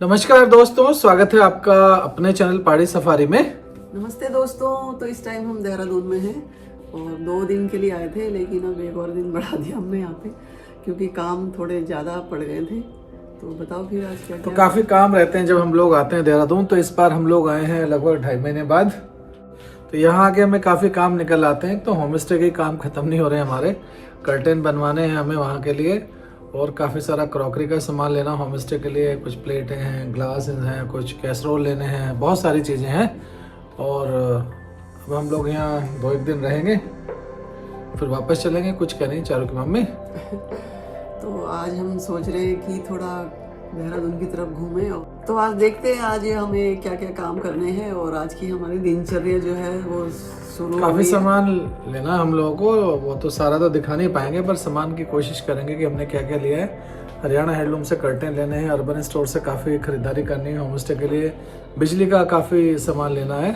नमस्कार दोस्तों, स्वागत है आपका अपने चैनल पहाड़ी सफारी में। नमस्ते दोस्तों। तो इस टाइम हम देहरादून में हैं और 2 दिन के लिए आए थे, लेकिन अब एक और दिन बढ़ा दिया हमने यहाँ पे क्योंकि काम थोड़े ज़्यादा पड़ गए थे। तो बताओ फिर आज क्या तो काफ़ी काम रहते हैं जब हम लोग आते हैं देहरादून। तो इस बार हम लोग आए हैं लगभग 2.5 महीने बाद। तो यहाँ आके हमें काफ़ी काम निकल आते हैं। तो होम स्टे के काम ख़त्म नहीं हो रहे हैं हमारे। कर्टेन बनवाने हैं हमें वहाँ के लिए, और काफ़ी सारा क्रॉकरी का सामान लेना होम स्टे के लिए। कुछ प्लेटें हैं, ग्लास हैं, कुछ कैसरोल लेने हैं, बहुत सारी चीज़ें हैं। और अब हम लोग यहाँ 2-1 दिन रहेंगे, फिर वापस चलेंगे। कुछ कह नहीं चारों की मम्मी। तो आज हम सोच रहे हैं कि थोड़ा देहरादून की तरफ घूमें। तो आज देखते हैं आज हमें क्या क्या काम करने हैं और आज की हमारी दिनचर्या जो है वो शुरू। काफ़ी सामान लेना हम लोगों को, वो तो सारा तो दिखा नहीं पाएंगे, पर सामान की कोशिश करेंगे कि हमने क्या क्या लिया है। हरियाणा हैंडलूम से कर्टेन लेने हैं, अर्बन स्टोर से काफ़ी खरीदारी करनी है होम स्टे के लिए, बिजली का काफ़ी सामान लेना है,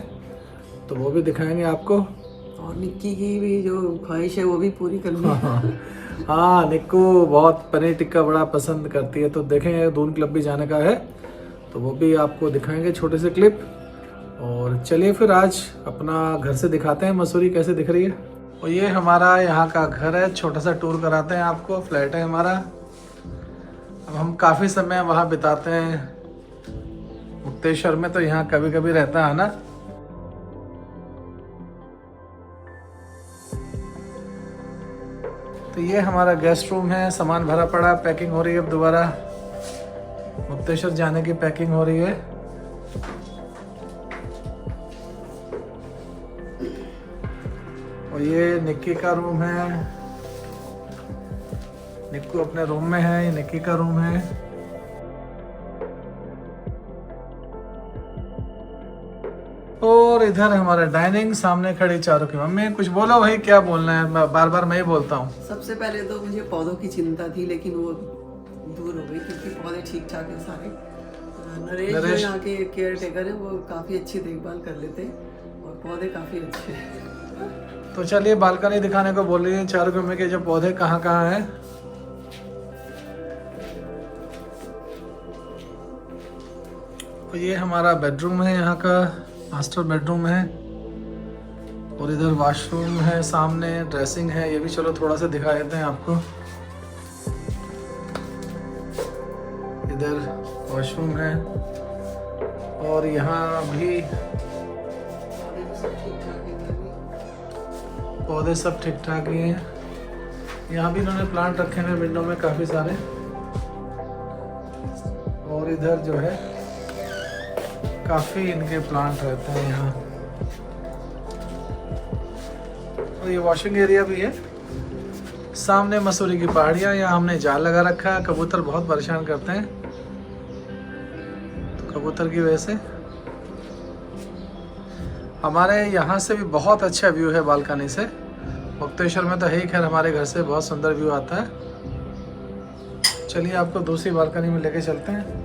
तो वो भी दिखाएंगे आपको। और निक्की की भी जो ख्वाहिश है वो भी पूरी करनी है। हाँ, निक्कू बहुत पनीर टिक्का बड़ा पसंद करती है, तो देखेंगे दून क्लब भी जाने का है, तो वो भी आपको दिखाएंगे छोटे से क्लिप। और चलिए फिर आज अपना घर से दिखाते हैं मसूरी कैसे दिख रही है। और ये हमारा यहाँ का घर है, छोटा सा टूर कराते हैं आपको। फ्लैट है हमारा। अब हम काफ़ी समय वहाँ बिताते हैं मुक्तेश्वर में, तो यहाँ कभी कभी रहता है ना। तो ये हमारा गेस्ट रूम है, सामान भरा पड़ा, पैकिंग हो रही है। अब दोबारा मुक्तेश्वर जाने की पैकिंग हो रही है। और ये निक्की का रूम है, निक्कू अपने रूम में है, ये निक्की का रूम है। और इधर हमारा डाइनिंग, सामने खड़ी चारों की मम्मी। कुछ बोलो भाई, क्या बोलना है, बार बार मैं ही बोलता हूँ। सबसे पहले तो मुझे पौधों की चिंता थी, लेकिन वो दूर हो गई क्योंकि पौधे ठीक ठाक है सारे। नरेश जो यहाँ के केयर टेकर है वो काफ़ी अच्छी देखभाल कर लेते हैं और पौधे काफ़ी अच्छे हैं। तो चलिए बालकनी दिखाने को बोल रही है चारों की मम्मी के, जो पौधे कहाँ कहाँ हैं। तो ये हमारा बेडरूम है, यहाँ का मास्टर बेडरूम है। और इधर वॉशरूम है, सामने ड्रेसिंग है, ये भी चलो थोड़ा सा दिखा देते हैं आपको। इधर वॉशरूम है और यहाँ भी पौधे सब ठीक ठाक ही हैं। यहाँ भी इन्होंने प्लांट रखे हैं विंडो में काफ़ी सारे। और इधर जो है काफ़ी इनके प्लांट रहते हैं यहाँ। और ये वॉशिंग एरिया भी है। सामने मसूरी की पहाड़ियाँ, यहाँ हमने जाल लगा रखा है। कबूतर बहुत परेशान करते हैं, तो कबूतर की वजह से हमारे यहाँ से भी बहुत अच्छा व्यू है बालकनी से। मुक्तेश्वर में तो है ही, खैर हमारे घर से बहुत सुंदर व्यू आता है। चलिए आपको दूसरी बालकनी में लेके चलते हैं।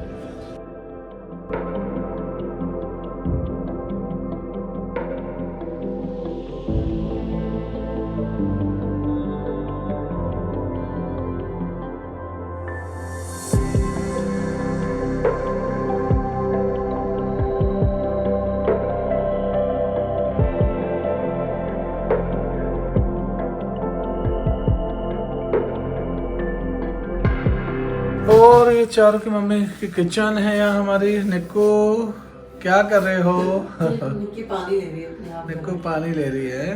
और ये चारों की मम्मी की किचन है यहाँ हमारी। निक्कू क्या कर रहे हो? निक्की पानी ले रही है अपने आप। निक्कू पानी ले रही है।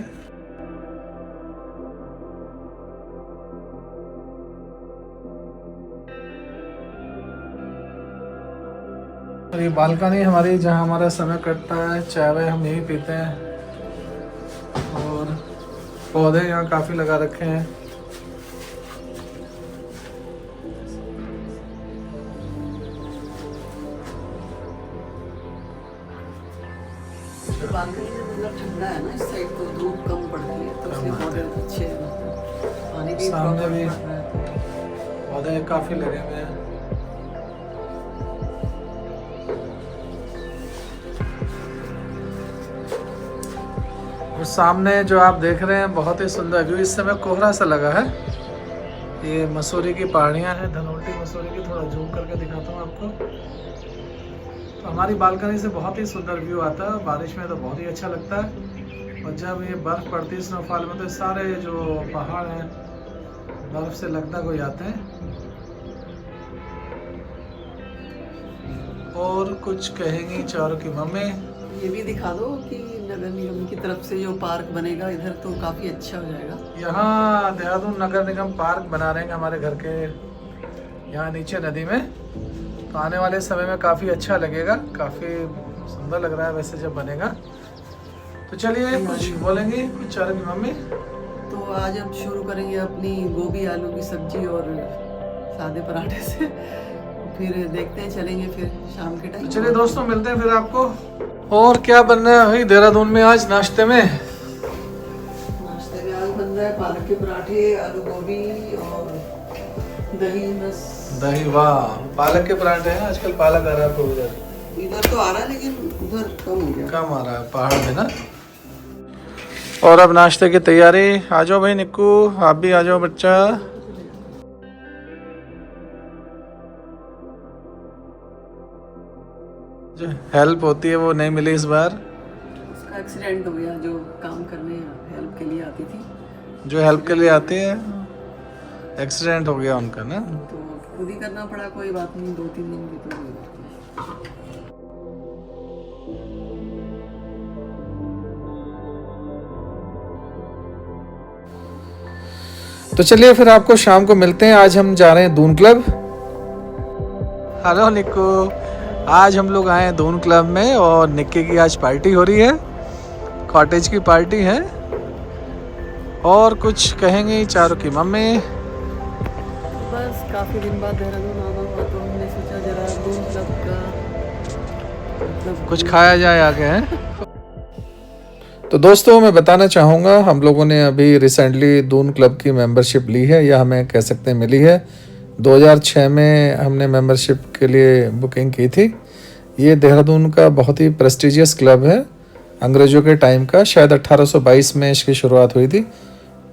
और ये बालकनी हमारी, जहाँ हमारा समय कटता है, चाय वाय हम यहीं पीते हैं। और पौधे यहाँ काफ़ी लगा रखे हैं। बालकनी में मतलब ठंडा है ना, इस साइड तो धूप कम पड़ती है, तो इसलिए पौधे अच्छे हैं। पानी भी सामने भी पड़ रहा है। पौधे काफ़ी लगे हुए हैं। और सामने जो आप देख रहे हैं बहुत ही सुंदर व्यू। इस समय कोहरा सा लगा है। ये मसूरी की पहाड़ियाँ हैं, धनोल्टी मसूरी की। थोड़ा जूम करके दिखाता हूँ आपको। हमारी बालकनी से बहुत ही सुंदर व्यू आता है। बारिश में तो बहुत ही अच्छा लगता है, और जब ये बर्फ़ पड़ती है स्नोफॉल में तो सारे जो पहाड़ हैं बर्फ़ से लगदा हो जाते हैं। और कुछ कहेंगी चारों की मम्मी। ये भी दिखा दो कि नगर निगम की तरफ से जो पार्क बनेगा इधर तो काफ़ी अच्छा हो जाएगा। यहाँ देहरादून नगर निगम पार्क बना रहे हैं हमारे घर के यहाँ नीचे नदी में, तो आने वाले समय में काफ़ी अच्छा लगेगा, काफ़ी सुंदर लग रहा है वैसे जब बनेगा। तो चलिए कुछ बोलेंगी कुछ चारों की मम्मी। तो आज हम शुरू करेंगे अपनी गोभी आलू की सब्जी और सादे पराठे से, फिर देखते हैं चलेंगे फिर शाम के टाइम। तो चलिए दोस्तों मिलते हैं फिर आपको। और क्या बन रहा है भाई देहरादून में आज नाश्ते में? नाश्ते में आज बन रहा है पालक के पराठे, आलू गोभी और दही। बस दही, वाह, पालक के पराठे हैं। आजकल पालक आ रहा है आपको इधर तो आ रहा है लेकिन उधर कम हो गया, कम आ रहा है पहाड़ में ना। और अब नाश्ते की तैयारी। आ जाओ भाई निक्कू, आप भी आ जाओ बच्चा। जो हेल्प होती है वो नहीं मिली इस बार। उसका एक्सीडेंट हो गया, जो काम करने हेल्प के लिए आती थी, जो हेल्प के लिए आती है एक्सीडेंट हो गया उनका ना। तो खुद ही करना पड़ा। कोई बात नहीं, 2-3 दिन की तो कोई बात नहीं। तो चलिए फिर आपको शाम को मिलते हैं। आज हम जा रहे हैं दून क्लब। हेलो निक्कू, आज हम लोग आए हैं दून क्लब में और निक्की की आज पार्टी हो रही है, कॉटेज की पार्टी है। और कुछ कहेंगे चारों की मम्मी। बस काफ़ी दिन बाद देहरादून आना हुआ तो हमने सोचा जरा दून क्लब का मतलब कुछ खाया जाए आगे हैं। तो दोस्तों मैं बताना चाहूँगा, हम लोगों ने अभी रिसेंटली दून क्लब की मेंबरशिप ली है, या हमें कह सकते हैं मिली है। 2006 में हमने मेंबरशिप के लिए बुकिंग की थी। ये देहरादून का बहुत ही प्रेस्टिजियस क्लब है, अंग्रेज़ों के टाइम का। शायद 1822 में इसकी शुरुआत हुई थी।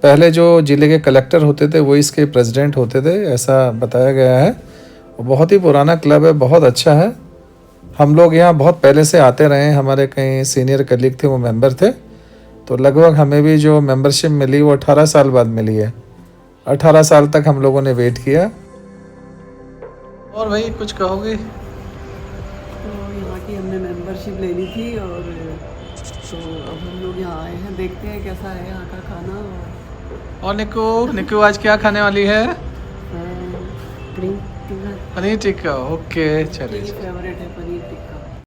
पहले जो ज़िले के कलेक्टर होते थे वो इसके प्रेसिडेंट होते थे, ऐसा बताया गया है। बहुत ही पुराना क्लब है, बहुत अच्छा है। हम लोग यहाँ बहुत पहले से आते रहे हैं, हमारे कई सीनियर कलीग थे वो मेंबर थे, तो लगभग हमें भी जो मेंबरशिप मिली वो 18 साल बाद मिली है। 18 साल तक हम लोगों ने वेट किया। और भाई कुछ कहोगे? तो यहाँ की हमने मेंबरशिप ले ली थी, और तो अब हम लोग यहाँ आए हैं, देखते हैं कैसा है यहाँ का खाना। और निक्कू आज क्या खाने वाली है? पनीर टिक्का। ओके चलिए, फेवरेट है पनीर टिक्का।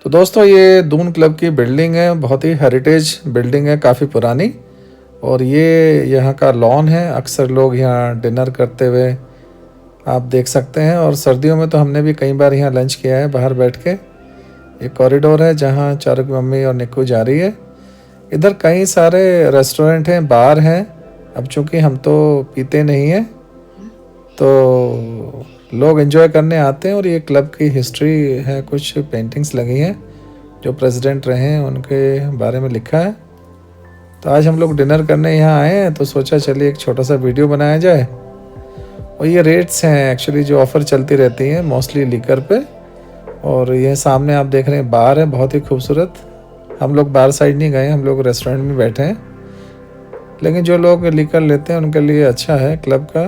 तो दोस्तों ये दून क्लब की बिल्डिंग है, बहुत ही हेरिटेज बिल्डिंग है, काफ़ी पुरानी। और ये यहाँ का लॉन है, अक्सर लोग यहाँ डिनर करते हुए आप देख सकते हैं। और सर्दियों में तो हमने भी कई बार यहाँ लंच किया है बाहर बैठ के। एक कॉरिडोर है जहाँ चारों की मम्मी और निक्कू जा रही है। इधर कई सारे रेस्टोरेंट हैं, बार हैं। अब चूँकि हम तो पीते नहीं हैं तो लोग एंजॉय करने आते हैं। और ये क्लब की हिस्ट्री है, कुछ पेंटिंग्स लगी हैं जो प्रेसिडेंट रहे हैं उनके बारे में लिखा है। तो आज हम लोग डिनर करने यहाँ आए हैं तो सोचा चलिए एक छोटा सा वीडियो बनाया जाए। और ये रेट्स हैं एक्चुअली जो ऑफ़र चलती रहती हैं मोस्टली लीकर पे। और ये सामने आप देख रहे हैं बार है, बहुत ही खूबसूरत। हम लोग बार साइड नहीं गए, हम लोग रेस्टोरेंट में बैठे हैं। लेकिन जो लोग लीकर लेते हैं उनके लिए अच्छा है क्लब का।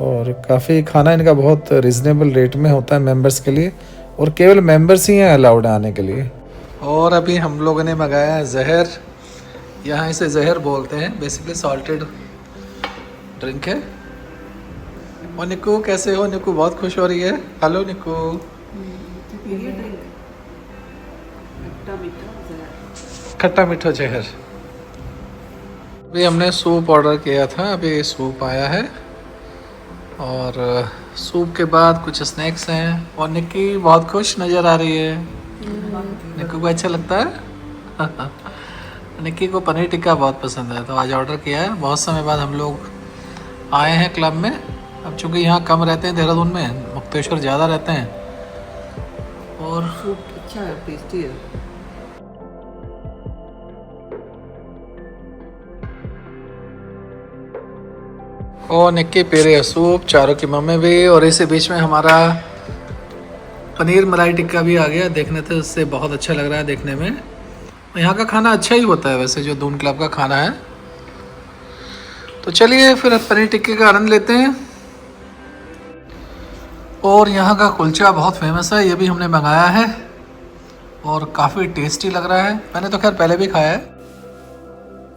और काफ़ी खाना इनका बहुत रिजनेबल रेट में होता है मेंबर्स के लिए, और केवल मेंबर्स ही हैं अलाउड आने के लिए। और अभी हम लोगों ने मंगाया है जहर, यहाँ इसे जहर बोलते हैं, बेसिकली सॉल्टेड ड्रिंक है। और निक्कू कैसे हो? निक्कू बहुत खुश हो रही है। हेलो निक्कू। खट्टा मीठा जहर। अभी हमने सूप ऑर्डर किया था, अभी सूप आया है। और सूप के बाद कुछ स्नैक्स हैं। और निक्की बहुत खुश नज़र आ रही है। निक्कू को अच्छा लगता है। निक्की को पनीर टिक्का बहुत पसंद है, तो आज ऑर्डर किया है। बहुत समय बाद हम लोग आए हैं क्लब में। अब चूँकि यहाँ कम रहते हैं देहरादून में, मुक्तेश्वर ज़्यादा रहते हैं। और सूप अच्छा है, टेस्टी है। और निक्की पी रही है सूप, चारों की मम्मी भी। और इसी बीच में हमारा पनीर मलाई टिक्का भी आ गया, देखने तो उससे बहुत अच्छा लग रहा है देखने में। यहाँ का खाना अच्छा ही होता है वैसे, जो दून क्लब का खाना है। तो चलिए फिर पनीर टिक्के का आनंद लेते हैं। और यहाँ का कुलचा बहुत फेमस है, ये भी हमने मंगाया है और काफ़ी टेस्टी लग रहा है। मैंने तो खैर पहले भी खाया है।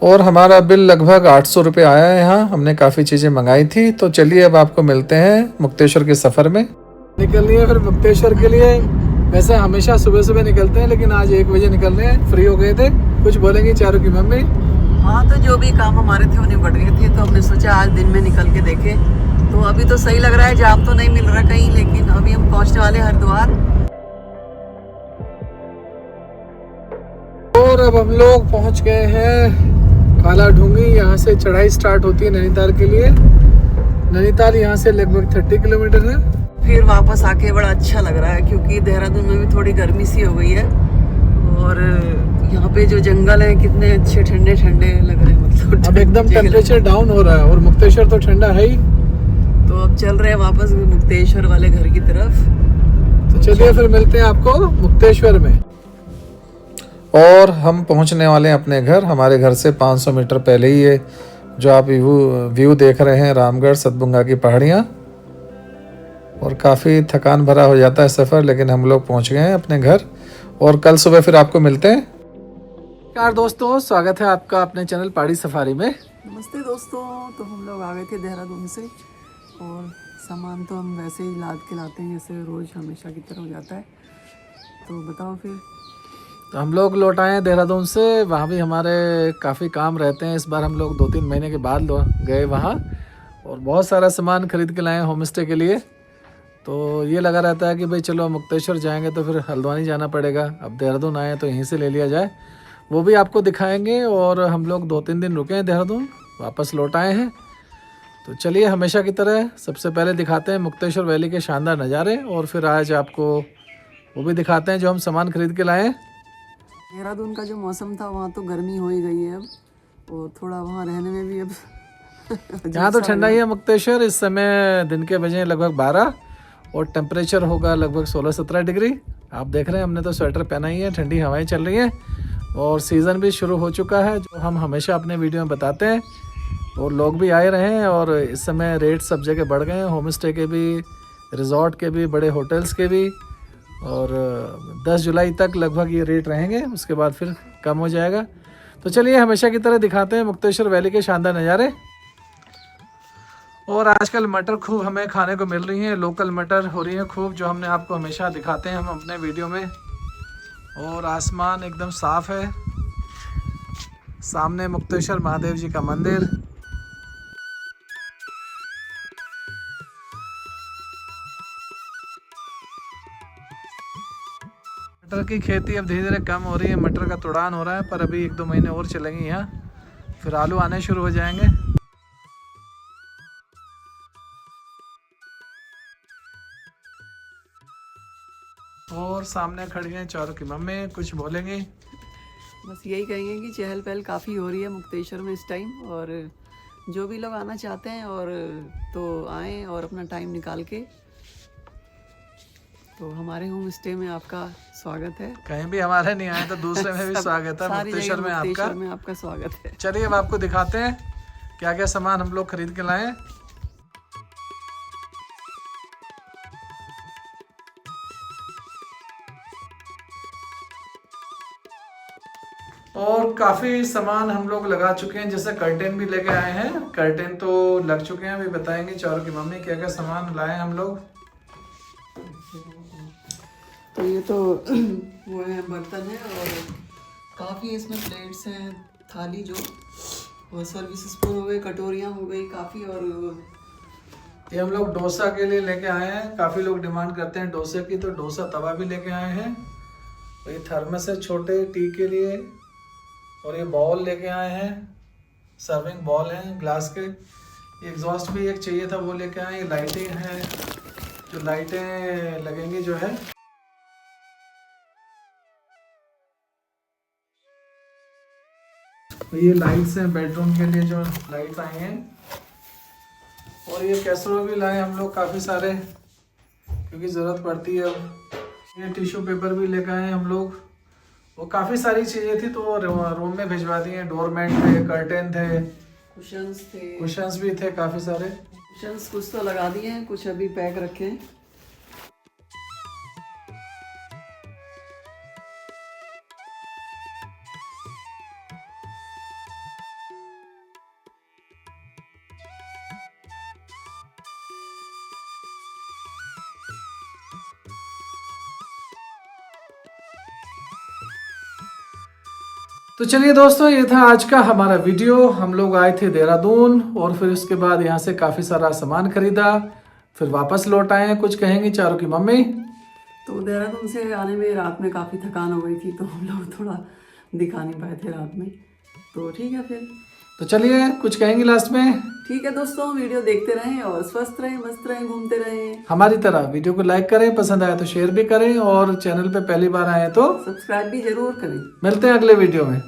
और हमारा बिल लगभग 800 रुपये आया है। यहाँ हमने काफ़ी चीज़ें मंगाई थी। तो चलिए अब आपको मिलते हैं मुक्तेश्वर के सफ़र में। निकलनी है फिर मुक्तेश्वर के लिए। वैसे हमेशा सुबह सुबह निकलते हैं, लेकिन आज 1 बजे निकल रहे हैं, फ्री हो गए थे। कुछ बोलेंगी चारों की मम्मी? हाँ, तो जो भी काम हमारे थे वो निपट गए थे, तो हमने सोचा आज दिन में निकल के देखें। तो अभी तो सही लग रहा है, जाम तो नहीं मिल रहा कहीं, लेकिन अभी हम पहुंचने वाले हरिद्वार। और अब हम लोग पहुंच गए हैं काला ढूंगी। यहाँ से चढ़ाई स्टार्ट होती है नैनीताल के लिए। नैनीताल यहाँ से लगभग 30 किलोमीटर है। फिर वापस आके बड़ा अच्छा लग रहा है, क्योंकि देहरादून में भी थोड़ी गर्मी सी हो गई है। और यहाँ पे जो जंगल है कितने अच्छे ठंडे ठंडे लग रहे हैं, मतलब अब एकदम टेम्परेचर डाउन हो रहा है और मुक्तेश्वर तो ठंडा है ही। तो अब चल रहे हैं वापस मुक्तेश्वर वाले घर की तरफ। तो चलिए फिर मिलते हैं आपको मुक्तेश्वर में। और हम पहुंचने वाले हैं अपने घर। हमारे घर से 500 मीटर पहले ही ये जो आप व्यू देख रहे हैं, रामगढ़ सतबुंगा की पहाड़ियाँ। और काफ़ी थकान भरा हो जाता है सफ़र, लेकिन हम लोग पहुंच गए हैं अपने घर। और कल सुबह फिर आपको मिलते हैं। नमस्कार दोस्तों, स्वागत है आपका अपने चैनल पहाड़ी सफारी में। नमस्ते दोस्तों। तो हम लोग आ गए थे देहरादून से, और सामान तो हम वैसे ही लाद के लाते हैं जैसे रोज़ हमेशा की तरह हो जाता है। तो बताओ फिर। तो हम लोग लौट आए हैं देहरादून से। वहाँ भी हमारे काफ़ी काम रहते हैं। इस बार हम लोग 2-3 महीने के बाद गए वहाँ, और बहुत सारा सामान खरीद के लाए हैं होम स्टे के लिए। तो ये लगा रहता है कि भाई चलो मुक्तेश्वर जाएंगे तो फिर हल्द्वानी जाना पड़ेगा, अब देहरादून आए तो यहीं से ले लिया जाए। वो भी आपको दिखाएंगे। और हम लोग 2-3 दिन रुके हैं देहरादून, वापस लौट आए हैं। तो चलिए हमेशा की तरह सबसे पहले दिखाते हैं मुक्तेश्वर वैली के शानदार नज़ारे, और फिर आज आपको वो भी दिखाते हैं जो हम सामान खरीद के लाए हैं। देहरादून का जो मौसम था वहाँ तो गर्मी हो ही गई है अब, और थोड़ा वहाँ रहने में भी अब यहाँ तो ठंडा ही है मुक्तेश्वर। इस समय दिन के बजे लगभग 12 और टेम्परेचर होगा लगभग 16-17 डिग्री। आप देख रहे हैं हमने तो स्वेटर पहना ही है, ठंडी हवाएं चल रही हैं। और सीज़न भी शुरू हो चुका है, जो हम हमेशा अपने वीडियो में बताते हैं। और लोग भी आए रहे हैं, और इस समय रेट सब जगह बढ़ गए हैं, होम स्टे के भी, रिजॉर्ट के भी, बड़े होटल्स के भी। और 10 जुलाई तक लगभग ये रेट रहेंगे, उसके बाद फिर कम हो जाएगा। तो चलिए हमेशा की तरह दिखाते हैं मुक्तेश्वर वैली के शानदार नज़ारे। और आजकल मटर खूब हमें खाने को मिल रही हैं, लोकल मटर हो रही हैं खूब, जो हमने आपको हमेशा दिखाते हैं हम अपने वीडियो में। और आसमान एकदम साफ़ है, सामने मुक्तेश्वर महादेव जी का मंदिर। मटर की खेती अब धीरे धीरे कम हो रही है, मटर का तुड़ान हो रहा है, पर अभी 1-2 महीने और चलेंगे यहाँ, फिर आलू आने शुरू हो जाएंगे। और सामने खड़ी हैं चारों की मम्मी, कुछ बोलेंगी? बस यही कहेंगे कि चहल पहल काफ़ी हो रही है मुक्तेश्वर में इस टाइम, और जो भी लोग आना चाहते हैं और तो आएँ और अपना टाइम निकाल के। तो हमारे होम स्टे में आपका स्वागत है। कहीं भी हमारे नहीं आए तो दूसरे में भी स्वागत है, मुक्तेश्वर में आपका स्वागत है। चलिए अब आपको दिखाते हैं क्या क्या सामान हम लोग खरीद के लाए। और काफ़ी सामान हम लोग लगा चुके हैं, जैसे कर्टेन भी लेके आए हैं। कर्टेन तो लग चुके हैं, अभी बताएंगे चारों की मम्मी क्या क्या सामान लाए हम लोग। तो ये तो वो है बर्तन है, और काफ़ी इसमें प्लेट्स हैं, थाली जो, और सर्विस स्पून हो गए, कटोरियाँ हो गई काफ़ी। और ये हम लोग डोसा के लिए लेके आए हैं, काफ़ी लोग डिमांड करते हैं डोसे की, तो डोसा तवा भी लेके आए हैं। और ये थर्मस है छोटे टी के लिए। और ये बॉल लेके आए हैं, सर्विंग बॉल हैं ग्लास के। ये एग्जॉस्ट भी एक चाहिए था, वो लेके आए। ये लाइटें हैं, जो लाइटें लगेंगी जो है। तो ये लाइट्स हैं बेडरूम के लिए, जो लाइट्स आई हैं। और ये कैसरोल भी लाए हम लोग काफ़ी सारे, क्योंकि ज़रूरत पड़ती है अब ये टिश्यू पेपर भी लेकर आए हम लोग। वो काफ़ी सारी चीज़ें थी तो वो रूम में भिजवा दी हैं। डोरमेट थे, कर्टेन थे, कुशंस भी थे काफ़ी सारे। कुशंस कुछ तो लगा दिए हैं, कुछ अभी पैक रखे हैं। तो चलिए दोस्तों, ये था आज का हमारा वीडियो। हम लोग आए थे देहरादून और फिर उसके बाद यहाँ से काफ़ी सारा सामान खरीदा, फिर वापस लौट आए हैं। कुछ कहेंगी चारों की मम्मी? तो देहरादून से आने में रात में काफ़ी थकान हो गई थी, तो हम लोग थोड़ा दिखा नहीं पाए थे रात में। तो ठीक है फिर। तो चलिए, कुछ कहेंगी लास्ट में? ठीक है दोस्तों, वीडियो देखते रहें और स्वस्थ रहें, मस्त रहें, घूमते रहें। हमारी तरह वीडियो को लाइक करें, पसंद आया तो शेयर भी करें और चैनल पे पहली बार आए तो सब्सक्राइब भी जरूर करें। मिलते हैं अगले वीडियो में।